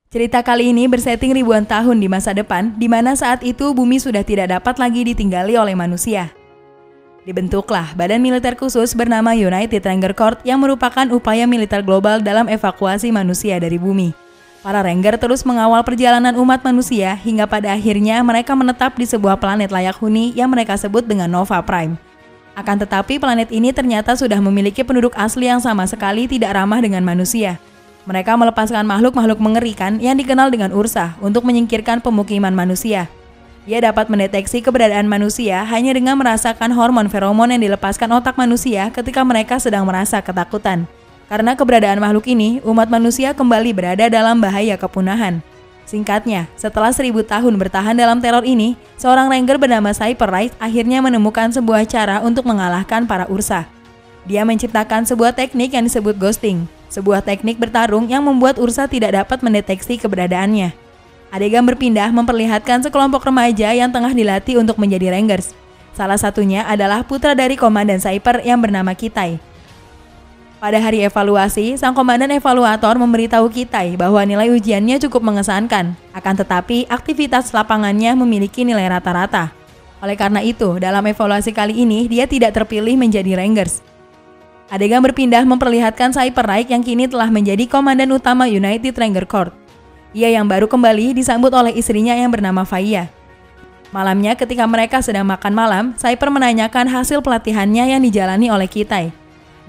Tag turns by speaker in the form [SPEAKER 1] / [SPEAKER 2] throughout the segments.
[SPEAKER 1] Cerita kali ini bersetting ribuan tahun di masa depan, di mana saat itu bumi sudah tidak dapat lagi ditinggali oleh manusia. Dibentuklah badan militer khusus bernama United Ranger Corps yang merupakan upaya militer global dalam evakuasi manusia dari bumi. Para Ranger terus mengawal perjalanan umat manusia hingga pada akhirnya mereka menetap di sebuah planet layak huni yang mereka sebut dengan Nova Prime. Akan tetapi planet ini ternyata sudah memiliki penduduk asli yang sama sekali tidak ramah dengan manusia. Mereka melepaskan makhluk-makhluk mengerikan yang dikenal dengan Ursa untuk menyingkirkan pemukiman manusia. Ia dapat mendeteksi keberadaan manusia hanya dengan merasakan hormon feromon yang dilepaskan otak manusia ketika mereka sedang merasa ketakutan. Karena keberadaan makhluk ini, umat manusia kembali berada dalam bahaya kepunahan. Singkatnya, setelah 1000 tahun bertahan dalam teror ini, seorang Ranger bernama Cyper Wright akhirnya menemukan sebuah cara untuk mengalahkan para Ursa. Dia menciptakan sebuah teknik yang disebut ghosting, sebuah teknik bertarung yang membuat Ursa tidak dapat mendeteksi keberadaannya. Adegan berpindah memperlihatkan sekelompok remaja yang tengah dilatih untuk menjadi Rangers. Salah satunya adalah putra dari Komandan Cyper yang bernama Kitai. Pada hari evaluasi, sang komandan evaluator memberitahu Kitai bahwa nilai ujiannya cukup mengesankan, akan tetapi aktivitas lapangannya memiliki nilai rata-rata. Oleh karena itu, dalam evaluasi kali ini dia tidak terpilih menjadi Rangers. Adegan berpindah memperlihatkan Cyper Wright yang kini telah menjadi komandan utama United Ranger Corps. Ia yang baru kembali disambut oleh istrinya yang bernama Faya. Malamnya ketika mereka sedang makan malam, Cyper menanyakan hasil pelatihannya yang dijalani oleh Kitai.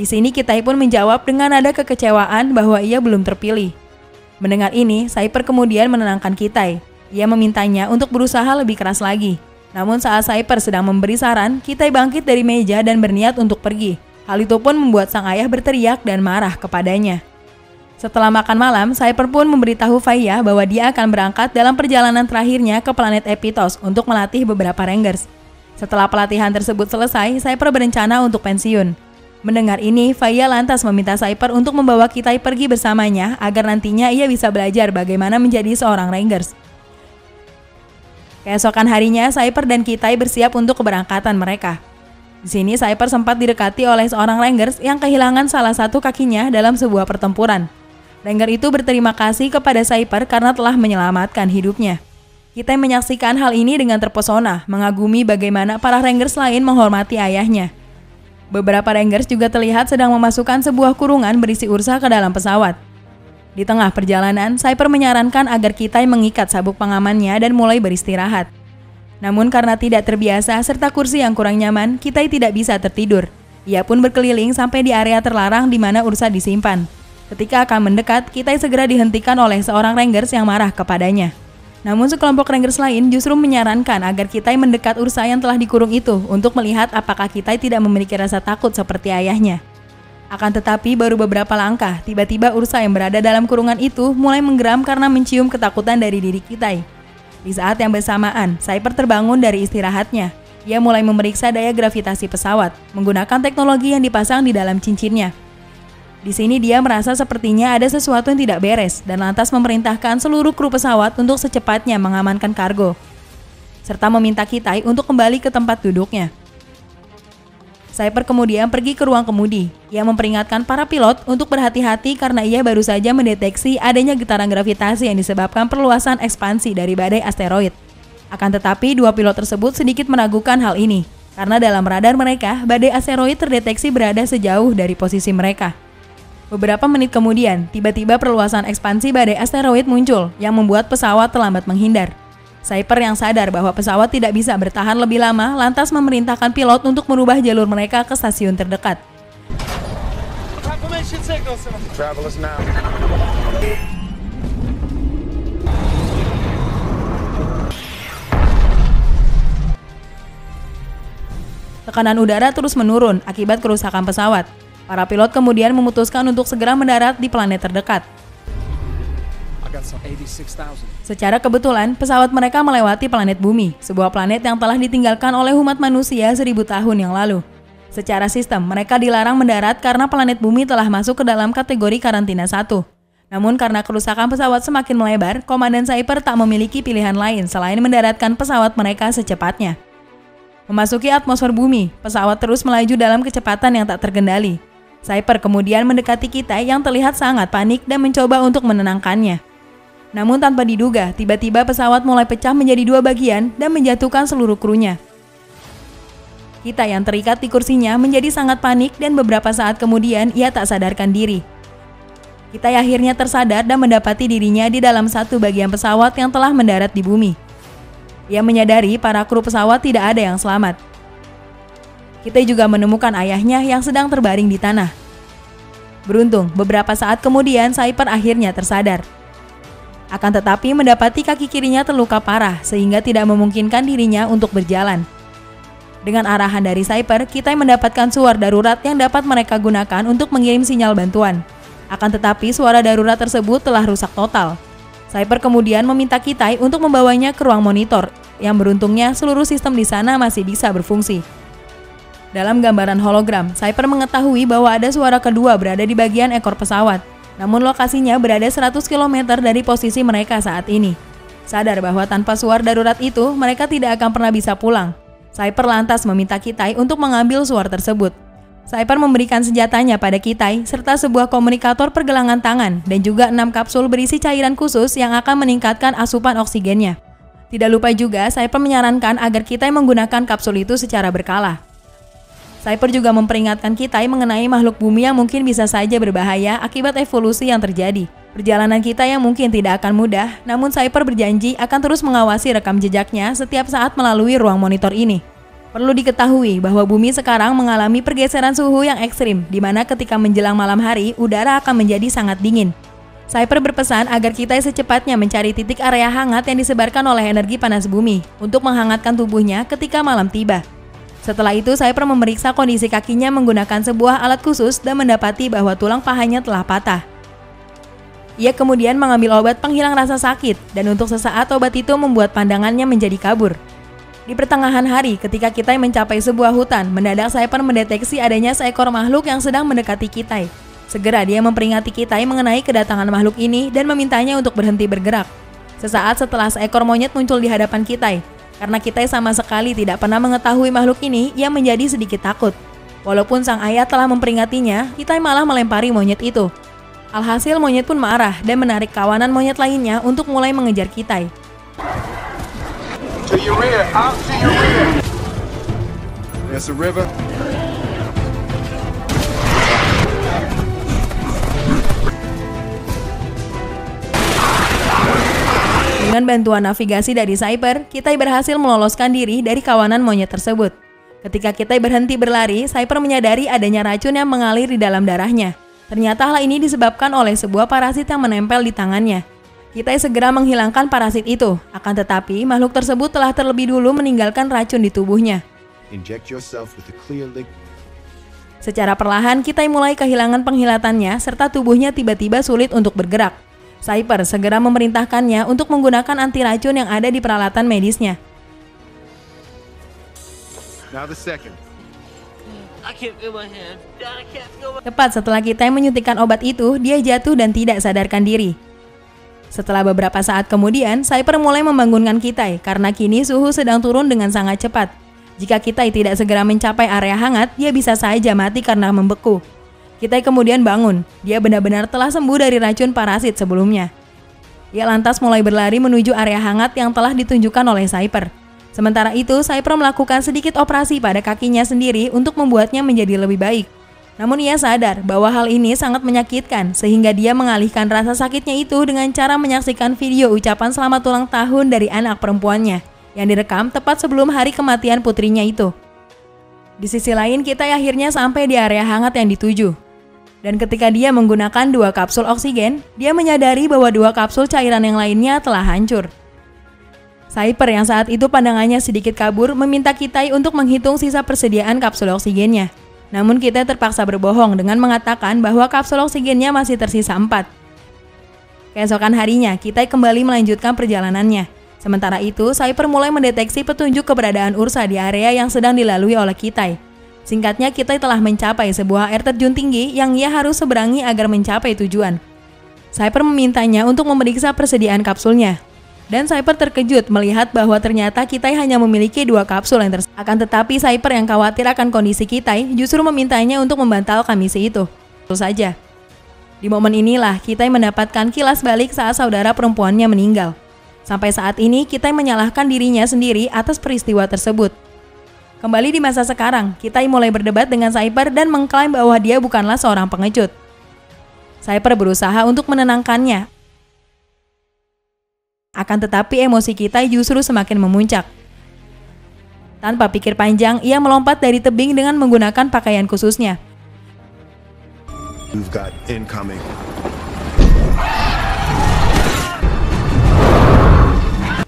[SPEAKER 1] Di sini Kitai pun menjawab dengan nada kekecewaan bahwa ia belum terpilih. Mendengar ini, Cyper kemudian menenangkan Kitai. Ia memintanya untuk berusaha lebih keras lagi. Namun saat Cyper sedang memberi saran, Kitai bangkit dari meja dan berniat untuk pergi. Hal itu pun membuat sang ayah berteriak dan marah kepadanya. Setelah makan malam, Cyper pun memberitahu Faya bahwa dia akan berangkat dalam perjalanan terakhirnya ke planet Epitos untuk melatih beberapa Rangers. Setelah pelatihan tersebut selesai, Cyper berencana untuk pensiun. Mendengar ini, Faya lantas meminta Cyper untuk membawa Kitai pergi bersamanya agar nantinya ia bisa belajar bagaimana menjadi seorang Rangers. Keesokan harinya, Cyper dan Kitai bersiap untuk keberangkatan mereka. Di sini Cyper sempat didekati oleh seorang Rangers yang kehilangan salah satu kakinya dalam sebuah pertempuran. Ranger itu berterima kasih kepada Cyper karena telah menyelamatkan hidupnya. Kitai menyaksikan hal ini dengan terpesona, mengagumi bagaimana para Rangers lain menghormati ayahnya. Beberapa Rangers juga terlihat sedang memasukkan sebuah kurungan berisi Ursa ke dalam pesawat. Di tengah perjalanan, Cyper menyarankan agar Kitai mengikat sabuk pengamannya dan mulai beristirahat. Namun karena tidak terbiasa serta kursi yang kurang nyaman, Kitai tidak bisa tertidur. Ia pun berkeliling sampai di area terlarang di mana Ursa disimpan. Ketika akan mendekat, Kitai segera dihentikan oleh seorang Rangers yang marah kepadanya. Namun sekelompok Rangers lain justru menyarankan agar Kitai mendekat Ursa yang telah dikurung itu untuk melihat apakah Kitai tidak memiliki rasa takut seperti ayahnya. Akan tetapi baru beberapa langkah, tiba-tiba Ursa yang berada dalam kurungan itu mulai menggeram karena mencium ketakutan dari diri Kitai. Di saat yang bersamaan, Cyper terbangun dari istirahatnya. Ia mulai memeriksa daya gravitasi pesawat menggunakan teknologi yang dipasang di dalam cincinnya. Di sini dia merasa sepertinya ada sesuatu yang tidak beres dan lantas memerintahkan seluruh kru pesawat untuk secepatnya mengamankan kargo, serta meminta Kitai untuk kembali ke tempat duduknya. Cyper kemudian pergi ke ruang kemudi. Ia memperingatkan para pilot untuk berhati-hati karena ia baru saja mendeteksi adanya getaran gravitasi yang disebabkan perluasan ekspansi dari badai asteroid. Akan tetapi, dua pilot tersebut sedikit meragukan hal ini, karena dalam radar mereka, badai asteroid terdeteksi berada sejauh dari posisi mereka. Beberapa menit kemudian, tiba-tiba perluasan ekspansi badai asteroid muncul yang membuat pesawat terlambat menghindar. Cyper yang sadar bahwa pesawat tidak bisa bertahan lebih lama, lantas memerintahkan pilot untuk merubah jalur mereka ke stasiun terdekat. Tekanan udara terus menurun akibat kerusakan pesawat. Para pilot kemudian memutuskan untuk segera mendarat di planet terdekat. Secara kebetulan, pesawat mereka melewati planet Bumi, sebuah planet yang telah ditinggalkan oleh umat manusia 1000 tahun yang lalu. Secara sistem, mereka dilarang mendarat karena planet Bumi telah masuk ke dalam kategori karantina 1. Namun karena kerusakan pesawat semakin melebar, Komandan Cyper tak memiliki pilihan lain selain mendaratkan pesawat mereka secepatnya. Memasuki atmosfer Bumi, pesawat terus melaju dalam kecepatan yang tak terkendali. Cyper kemudian mendekati Kitai yang terlihat sangat panik dan mencoba untuk menenangkannya. Namun tanpa diduga, tiba-tiba pesawat mulai pecah menjadi dua bagian dan menjatuhkan seluruh krunya. Kita yang terikat di kursinya menjadi sangat panik dan beberapa saat kemudian ia tak sadarkan diri. Kita akhirnya tersadar dan mendapati dirinya di dalam satu bagian pesawat yang telah mendarat di bumi. Ia menyadari para kru pesawat tidak ada yang selamat. Kita juga menemukan ayahnya yang sedang terbaring di tanah. Beruntung, beberapa saat kemudian Cyper akhirnya tersadar. Akan tetapi mendapati kaki kirinya terluka parah sehingga tidak memungkinkan dirinya untuk berjalan. Dengan arahan dari Cyper, kita mendapatkan suara darurat yang dapat mereka gunakan untuk mengirim sinyal bantuan. Akan tetapi suara darurat tersebut telah rusak total. Cyper kemudian meminta Kitai untuk membawanya ke ruang monitor, yang beruntungnya seluruh sistem di sana masih bisa berfungsi. Dalam gambaran hologram, Cyper mengetahui bahwa ada suara kedua berada di bagian ekor pesawat. Namun lokasinya berada 100 km dari posisi mereka saat ini. Sadar bahwa tanpa suara darurat itu, mereka tidak akan pernah bisa pulang. Cyper lantas meminta Kitai untuk mengambil suara tersebut. Cyper memberikan senjatanya pada Kitai, serta sebuah komunikator pergelangan tangan, dan juga 6 kapsul berisi cairan khusus yang akan meningkatkan asupan oksigennya. Tidak lupa juga, Cyper menyarankan agar Kitai menggunakan kapsul itu secara berkala. Cyper juga memperingatkan Kitai mengenai makhluk bumi yang mungkin bisa saja berbahaya akibat evolusi yang terjadi. Perjalanan kita yang mungkin tidak akan mudah, namun Cyper berjanji akan terus mengawasi rekam jejaknya setiap saat melalui ruang monitor ini. Perlu diketahui bahwa bumi sekarang mengalami pergeseran suhu yang ekstrim, di mana ketika menjelang malam hari, udara akan menjadi sangat dingin. Cyper berpesan agar Kitai secepatnya mencari titik area hangat yang disebarkan oleh energi panas bumi untuk menghangatkan tubuhnya ketika malam tiba. Setelah itu, Cyper memeriksa kondisi kakinya menggunakan sebuah alat khusus dan mendapati bahwa tulang pahanya telah patah. Ia kemudian mengambil obat penghilang rasa sakit, dan untuk sesaat obat itu membuat pandangannya menjadi kabur. Di pertengahan hari, ketika Kitai mencapai sebuah hutan, mendadak Cyper mendeteksi adanya seekor makhluk yang sedang mendekati Kitai. Segera dia memperingati Kitai mengenai kedatangan makhluk ini dan memintanya untuk berhenti bergerak. Sesaat setelah seekor monyet muncul di hadapan Kitai. Karena Kitai sama sekali tidak pernah mengetahui makhluk ini, ia menjadi sedikit takut. Walaupun sang ayah telah memperingatinya, Kitai malah melempari monyet itu. Alhasil monyet pun marah dan menarik kawanan monyet lainnya untuk mulai mengejar Kitai.
[SPEAKER 2] To your rear, out to your rear. There's a river.
[SPEAKER 1] Dengan bantuan navigasi dari Cyper, Kitai berhasil meloloskan diri dari kawanan monyet tersebut. Ketika Kitai berhenti berlari, Cyper menyadari adanya racun yang mengalir di dalam darahnya. Ternyata hal ini disebabkan oleh sebuah parasit yang menempel di tangannya. Kitai segera menghilangkan parasit itu, akan tetapi makhluk tersebut telah terlebih dulu meninggalkan racun di tubuhnya. Secara perlahan, Kitai mulai kehilangan penglihatannya serta tubuhnya tiba-tiba sulit untuk bergerak. Cyper segera memerintahkannya untuk menggunakan anti racun yang ada di peralatan medisnya. Tepat setelah Kitai menyuntikkan obat itu, dia jatuh dan tidak sadarkan diri. Setelah beberapa saat kemudian, Cyper mulai membangunkan Kitai karena kini suhu sedang turun dengan sangat cepat. Jika Kitai tidak segera mencapai area hangat, dia bisa saja mati karena membeku. Kitai kemudian bangun, dia benar-benar telah sembuh dari racun parasit sebelumnya. Ia lantas mulai berlari menuju area hangat yang telah ditunjukkan oleh Cyper. Sementara itu, Cyper melakukan sedikit operasi pada kakinya sendiri untuk membuatnya menjadi lebih baik. Namun ia sadar bahwa hal ini sangat menyakitkan sehingga dia mengalihkan rasa sakitnya itu dengan cara menyaksikan video ucapan selamat ulang tahun dari anak perempuannya yang direkam tepat sebelum hari kematian putrinya itu. Di sisi lain, Kitai akhirnya sampai di area hangat yang dituju. Dan ketika dia menggunakan 2 kapsul oksigen, dia menyadari bahwa 2 kapsul cairan yang lainnya telah hancur. Cyper yang saat itu pandangannya sedikit kabur meminta Kitai untuk menghitung sisa persediaan kapsul oksigennya. Namun Kitai terpaksa berbohong dengan mengatakan bahwa kapsul oksigennya masih tersisa 4. Keesokan harinya, Kitai kembali melanjutkan perjalanannya. Sementara itu, Cyper mulai mendeteksi petunjuk keberadaan Ursa di area yang sedang dilalui oleh Kitai. Singkatnya, Kitai telah mencapai sebuah air terjun tinggi yang ia harus seberangi agar mencapai tujuan. Cyper memintanya untuk memeriksa persediaan kapsulnya. Dan Cyper terkejut melihat bahwa ternyata Kitai hanya memiliki 2 kapsul yang tersisa. Akan tetapi Cyper yang khawatir akan kondisi Kitai justru memintanya untuk membantalkan misi itu. Tentu saja. Di Di momen inilah Kitai mendapatkan kilas balik saat saudara perempuannya meninggal. Sampai saat ini Kitai menyalahkan dirinya sendiri atas peristiwa tersebut. Kembali di masa sekarang, Kitai mulai berdebat dengan Cyper dan mengklaim bahwa dia bukanlah seorang pengecut. Cyper berusaha untuk menenangkannya. Akan tetapi emosi Kitai justru semakin memuncak. Tanpa pikir panjang, ia melompat dari tebing dengan menggunakan pakaian khususnya.
[SPEAKER 2] We've got incoming.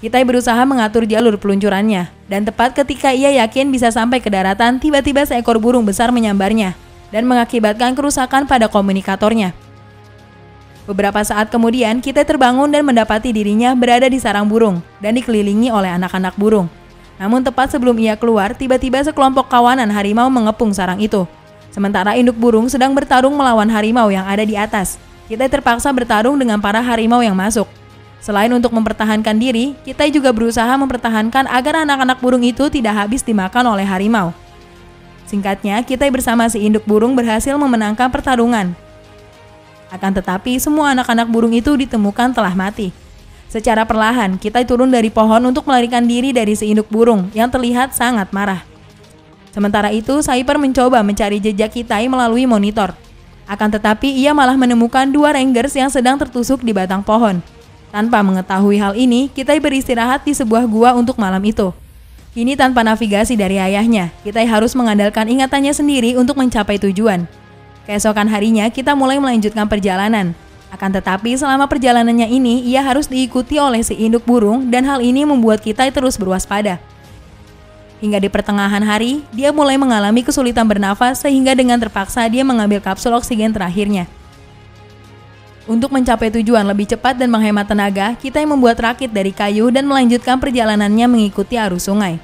[SPEAKER 1] Kitai berusaha mengatur jalur peluncurannya, dan tepat ketika ia yakin bisa sampai ke daratan, tiba-tiba seekor burung besar menyambarnya dan mengakibatkan kerusakan pada komunikatornya. Beberapa saat kemudian, Kitai terbangun dan mendapati dirinya berada di sarang burung dan dikelilingi oleh anak-anak burung. Namun tepat sebelum ia keluar, tiba-tiba sekelompok kawanan harimau mengepung sarang itu. Sementara induk burung sedang bertarung melawan harimau yang ada di atas. Kitai terpaksa bertarung dengan para harimau yang masuk. Selain untuk mempertahankan diri, Kitai juga berusaha mempertahankan agar anak-anak burung itu tidak habis dimakan oleh harimau. Singkatnya, Kitai bersama si induk burung berhasil memenangkan pertarungan. Akan tetapi, semua anak-anak burung itu ditemukan telah mati. Secara perlahan, Kitai turun dari pohon untuk melarikan diri dari si induk burung yang terlihat sangat marah. Sementara itu, Cyper mencoba mencari jejak Kitai melalui monitor. Akan tetapi, ia malah menemukan 2 Rangers yang sedang tertusuk di batang pohon. Tanpa mengetahui hal ini, Kitai beristirahat di sebuah gua untuk malam itu. Kini tanpa navigasi dari ayahnya, Kitai harus mengandalkan ingatannya sendiri untuk mencapai tujuan. Keesokan harinya, kita mulai melanjutkan perjalanan. Akan tetapi, selama perjalanannya ini, ia harus diikuti oleh si induk burung dan hal ini membuat Kitai terus berwaspada. Hingga di pertengahan hari, dia mulai mengalami kesulitan bernafas sehingga dengan terpaksa dia mengambil kapsul oksigen terakhirnya. Untuk mencapai tujuan lebih cepat dan menghemat tenaga, Kitai membuat rakit dari kayu dan melanjutkan perjalanannya mengikuti arus sungai.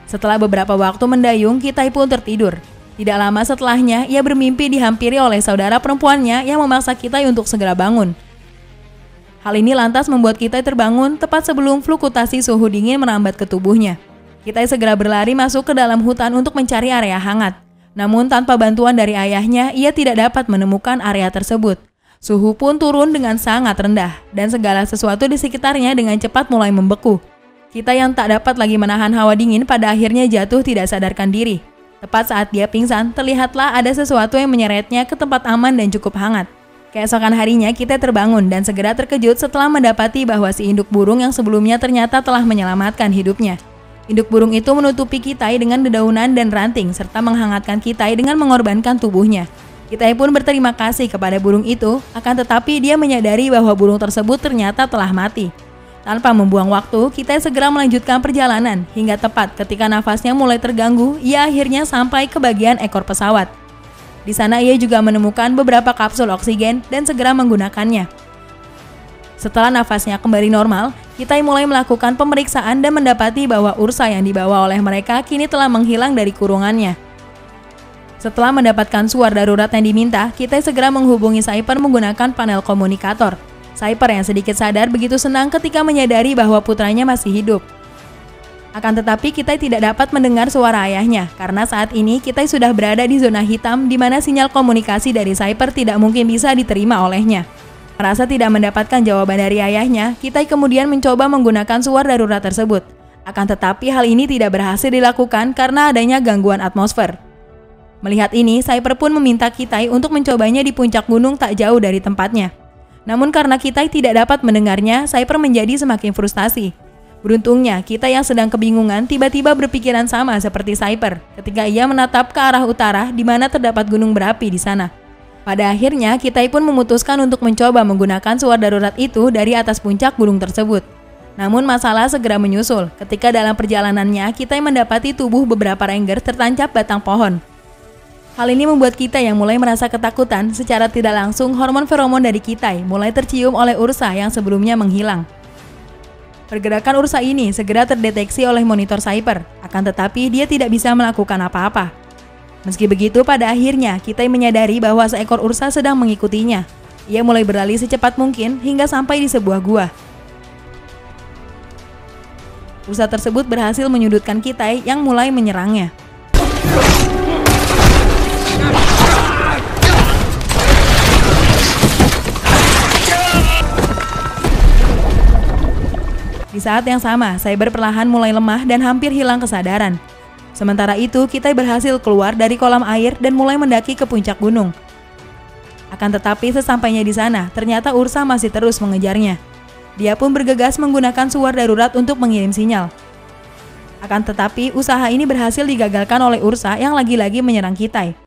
[SPEAKER 1] Setelah beberapa waktu mendayung, Kitai pun tertidur. Tidak lama setelahnya, ia bermimpi dihampiri oleh saudara perempuannya yang memaksa Kitai untuk segera bangun. Hal ini lantas membuat Kitai terbangun tepat sebelum fluktuasi suhu dingin merambat ke tubuhnya. Kitai segera berlari masuk ke dalam hutan untuk mencari area hangat. Namun tanpa bantuan dari ayahnya, ia tidak dapat menemukan area tersebut. Suhu pun turun dengan sangat rendah, dan segala sesuatu di sekitarnya dengan cepat mulai membeku. Kitai yang tak dapat lagi menahan hawa dingin pada akhirnya jatuh tidak sadarkan diri. Tepat saat dia pingsan, terlihatlah ada sesuatu yang menyeretnya ke tempat aman dan cukup hangat. Keesokan harinya, Kitai terbangun dan segera terkejut setelah mendapati bahwa si induk burung yang sebelumnya ternyata telah menyelamatkan hidupnya. Induk burung itu menutupi Kitai dengan dedaunan dan ranting, serta menghangatkan Kitai dengan mengorbankan tubuhnya. Kitai pun berterima kasih kepada burung itu, akan tetapi dia menyadari bahwa burung tersebut ternyata telah mati. Tanpa membuang waktu, Kitai segera melanjutkan perjalanan, hingga tepat ketika nafasnya mulai terganggu, ia akhirnya sampai ke bagian ekor pesawat. Di sana ia juga menemukan beberapa kapsul oksigen dan segera menggunakannya. Setelah nafasnya kembali normal, Kitai mulai melakukan pemeriksaan dan mendapati bahwa Ursa yang dibawa oleh mereka kini telah menghilang dari kurungannya. Setelah mendapatkan suar darurat yang diminta, Kitai segera menghubungi Cyper menggunakan panel komunikator. Cyper yang sedikit sadar begitu senang ketika menyadari bahwa putranya masih hidup. Akan tetapi Kitai tidak dapat mendengar suara ayahnya, karena saat ini Kitai sudah berada di zona hitam di mana sinyal komunikasi dari Cyper tidak mungkin bisa diterima olehnya. Merasa tidak mendapatkan jawaban dari ayahnya, Kitai kemudian mencoba menggunakan suar darurat tersebut. Akan tetapi hal ini tidak berhasil dilakukan karena adanya gangguan atmosfer. Melihat ini, Cyper pun meminta Kitai untuk mencobanya di puncak gunung tak jauh dari tempatnya. Namun karena Kitai tidak dapat mendengarnya, Cyper menjadi semakin frustasi. Beruntungnya, Kitai yang sedang kebingungan tiba-tiba berpikiran sama seperti Cyper ketika ia menatap ke arah utara di mana terdapat gunung berapi di sana. Pada akhirnya, Kitai pun memutuskan untuk mencoba menggunakan suar darurat itu dari atas puncak gunung tersebut. Namun masalah segera menyusul ketika dalam perjalanannya Kitai mendapati tubuh beberapa Ranger tertancap batang pohon. Hal ini membuat Kitai yang mulai merasa ketakutan. Secara tidak langsung, hormon feromon dari Kitai mulai tercium oleh Ursa yang sebelumnya menghilang. Pergerakan Ursa ini segera terdeteksi oleh monitor Cyper, akan tetapi dia tidak bisa melakukan apa-apa. Meski begitu, pada akhirnya Kitai menyadari bahwa seekor Ursa sedang mengikutinya. Ia mulai berlari secepat mungkin hingga sampai di sebuah gua. Ursa tersebut berhasil menyudutkan Kitai yang mulai menyerangnya. Di saat yang sama, Cyber perlahan mulai lemah dan hampir hilang kesadaran. Sementara itu, Kitai berhasil keluar dari kolam air dan mulai mendaki ke puncak gunung. Akan tetapi sesampainya di sana, ternyata Ursa masih terus mengejarnya. Dia pun bergegas menggunakan suar darurat untuk mengirim sinyal. Akan tetapi, usaha ini berhasil digagalkan oleh Ursa yang lagi-lagi menyerang Kitai.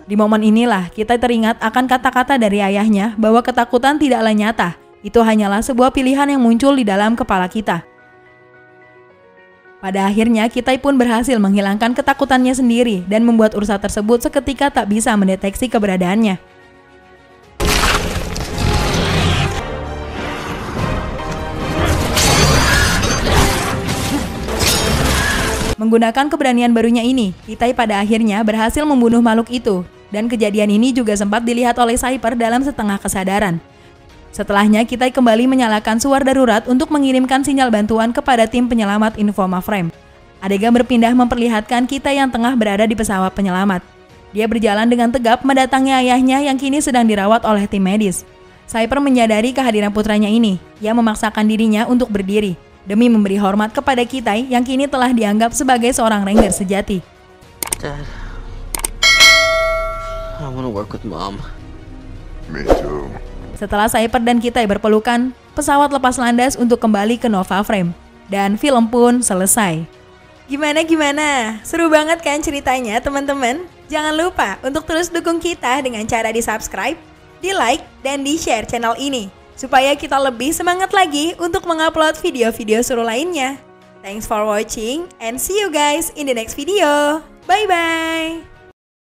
[SPEAKER 1] Di momen inilah, Kitai teringat akan kata-kata dari ayahnya bahwa ketakutan tidaklah nyata. Itu hanyalah sebuah pilihan yang muncul di dalam kepala kita. Pada akhirnya, Kitai pun berhasil menghilangkan ketakutannya sendiri dan membuat Ursa tersebut seketika tak bisa mendeteksi keberadaannya. Menggunakan keberanian barunya ini, Kitai pada akhirnya berhasil membunuh makhluk itu, dan kejadian ini juga sempat dilihat oleh Cyber dalam setengah kesadaran. Setelahnya, Kitai kembali menyalakan suar darurat untuk mengirimkan sinyal bantuan kepada tim penyelamat Infoma Frame. Adegan berpindah memperlihatkan Kitai yang tengah berada di pesawat penyelamat. Dia berjalan dengan tegap mendatangi ayahnya yang kini sedang dirawat oleh tim medis. Cyber menyadari kehadiran putranya ini. Ia memaksakan dirinya untuk berdiri, demi memberi hormat kepada Kitai yang kini telah dianggap sebagai seorang Ranger sejati.
[SPEAKER 3] Dad, I want to work with Mom.
[SPEAKER 2] Me too.
[SPEAKER 1] Setelah Cyber dan Kitai berpelukan, pesawat lepas landas untuk kembali ke Nova Frame. Dan film pun selesai. Gimana? Seru banget kan ceritanya, teman-teman? Jangan lupa untuk terus dukung kita dengan cara di-subscribe, di-like, dan di-share channel ini. Supaya kita lebih semangat lagi untuk mengupload video-video seru lainnya. Thanks for watching and see you guys in the next video. Bye-bye!